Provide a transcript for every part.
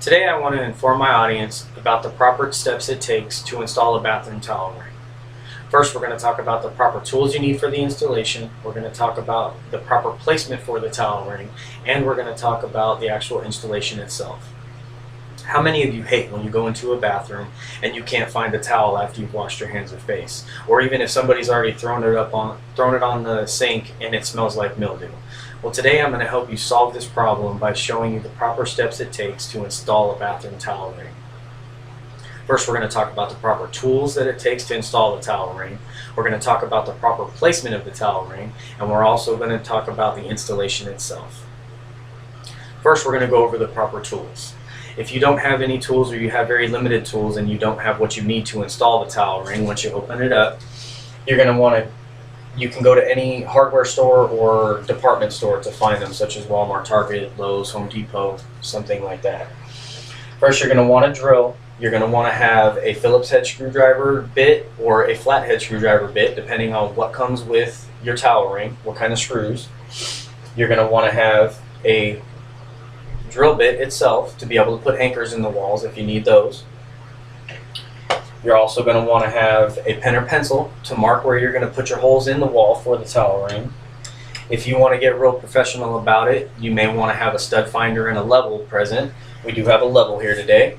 Today I want to inform my audience about the proper steps it takes to install a bathroom towel ring. First, we're going to talk about the proper tools you need for the installation. We're going to talk about the proper placement for the towel ring, and we're going to talk about the actual installation itself. How many of you hate when you go into a bathroom and you can't find a towel after you've washed your hands or face? Or even if somebody's already thrown it on the sink and it smells like mildew? Well, today I'm going to help you solve this problem by showing you the proper steps it takes to install a bathroom towel ring. First, we're going to talk about the proper tools that it takes to install the towel ring. We're going to talk about the proper placement of the towel ring, and we're also going to talk about the installation itself. First, we're going to go over the proper tools. If you don't have any tools, or you have very limited tools and you don't have what you need to install the towel ring, once you open it up, you're going to want to you can go to any hardware store or department store to find them, such as Walmart, Target, Lowe's, Home Depot, something like that. First, you're going to want a drill. You're going to want to have a Phillips head screwdriver bit or a flathead screwdriver bit, depending on what comes with your towel ring, what kind of screws. You're going to want to have a drill bit itself to be able to put anchors in the walls if you need those. You're also going to want to have a pen or pencil to mark where you're going to put your holes in the wall for the towel ring. If you want to get real professional about it, you may want to have a stud finder and a level present. We do have a level here today.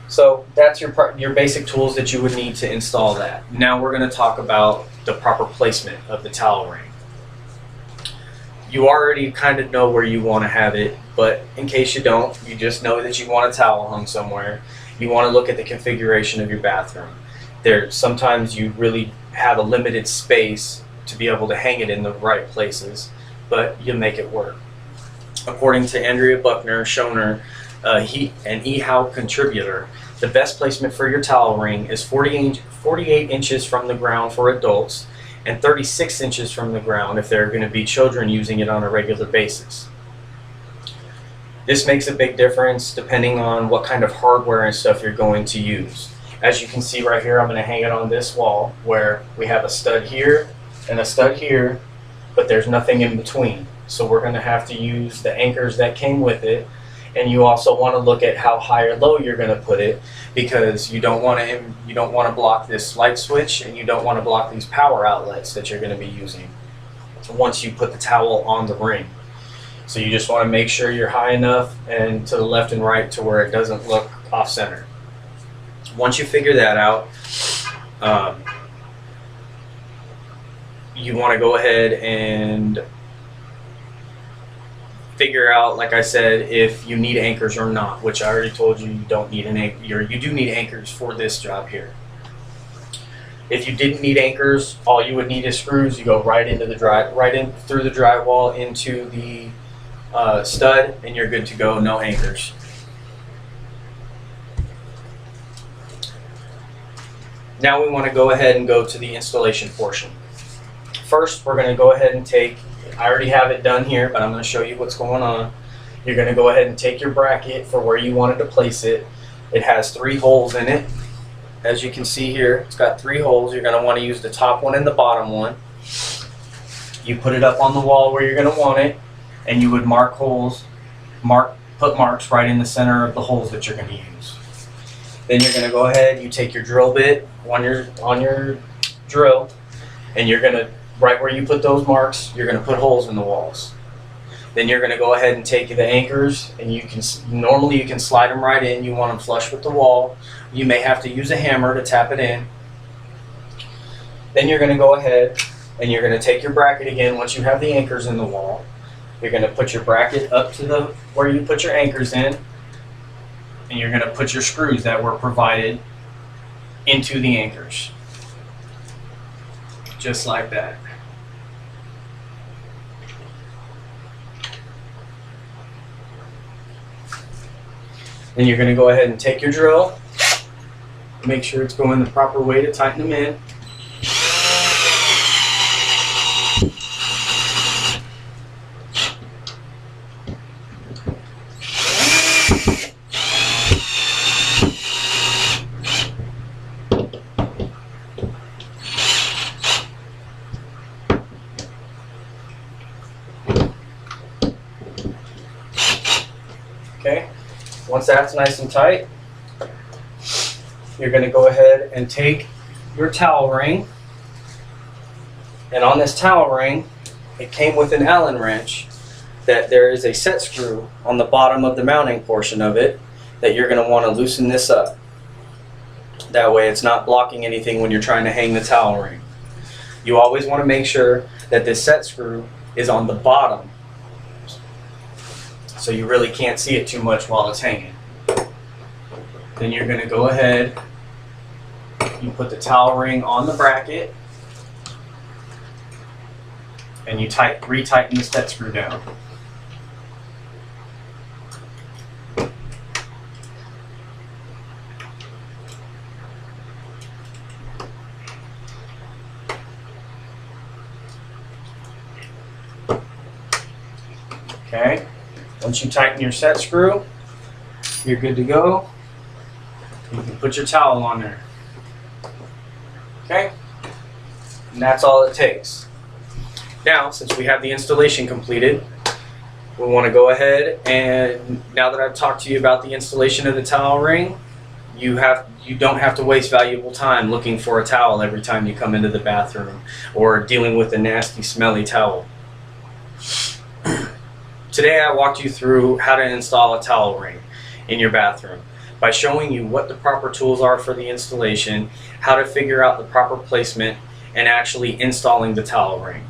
So that's your basic tools that you would need to install that. Now we're going to talk about the proper placement of the towel ring. You already kind of know where you want to have it, but in case you don't, you just know that you want a towel hung somewhere. You want to look at the configuration of your bathroom. Sometimes you really have a limited space to be able to hang it in the right places, but you'll make it work. According to Andrea Buckner, Schoner, an eHow contributor, the best placement for your towel ring is 48 inches from the ground for adults and 36 inches from the ground if there are going to be children using it on a regular basis. This makes a big difference depending on what kind of hardware and stuff you're going to use. As you can see right here, I'm going to hang it on this wall where we have a stud here and a stud here, but there's nothing in between. So we're going to have to use the anchors that came with it. And you also want to look at how high or low you're going to put it, because you don't want to block this light switch, and you don't want to block these power outlets that you're going to be using once you put the towel on the ring. So you just want to make sure you're high enough and to the left and right to where it doesn't look off center. Once you figure that out, you want to go ahead and figure out, like I said, if you need anchors or not, which I already told you you don't need an anchor. You do need anchors for this job here. If you didn't need anchors, all you would need is screws. You go right in through the drywall into the stud, and you're good to go. No anchors. Now we want to go ahead and go to the installation portion. First, we're going to go ahead and I already have it done here, but I'm going to show you what's going on. You're going to go ahead and take your bracket for where you wanted to place it. It has 3 holes in it. As you can see here, it's got 3 holes. You're going to want to use the top one and the bottom one. You put it up on the wall where you're going to want it, and you would mark holes, put marks right in the center of the holes that you're going to use. Then you're going to go ahead, you take your drill bit on your drill, and you're going to, right where you put those marks, you're going to put holes in the walls. Then you're going to go ahead and take the anchors, and normally you can slide them right in. You want them flush with the wall. You may have to use a hammer to tap it in. Then you're going to go ahead and you're going to take your bracket again. Once you have the anchors in the wall, you're going to put your bracket up to where you put your anchors in, and you're going to put your screws that were provided into the anchors, just like that. Then you're going to go ahead and take your drill, make sure it's going the proper way to tighten them in. Okay, once that's nice and tight, you're going to go ahead and take your towel ring, and on this towel ring, it came with an Allen wrench that there is a set screw on the bottom of the mounting portion of it that you're going to want to loosen this up. That way it's not blocking anything when you're trying to hang the towel ring. You always want to make sure that this set screw is on the bottom, so you really can't see it too much while it's hanging. Then you're going to go ahead, you put the towel ring on the bracket, and you retighten the set screw down. Okay, once you tighten your set screw, you're good to go. You can put your towel on there. Okay, and that's all it takes. Now, since we have the installation completed, we want to go ahead and, now that I've talked to you about the installation of the towel ring, you don't have to waste valuable time looking for a towel every time you come into the bathroom or dealing with a nasty, smelly towel. Today I walked you through how to install a towel ring in your bathroom by showing you what the proper tools are for the installation, how to figure out the proper placement, and actually installing the towel ring.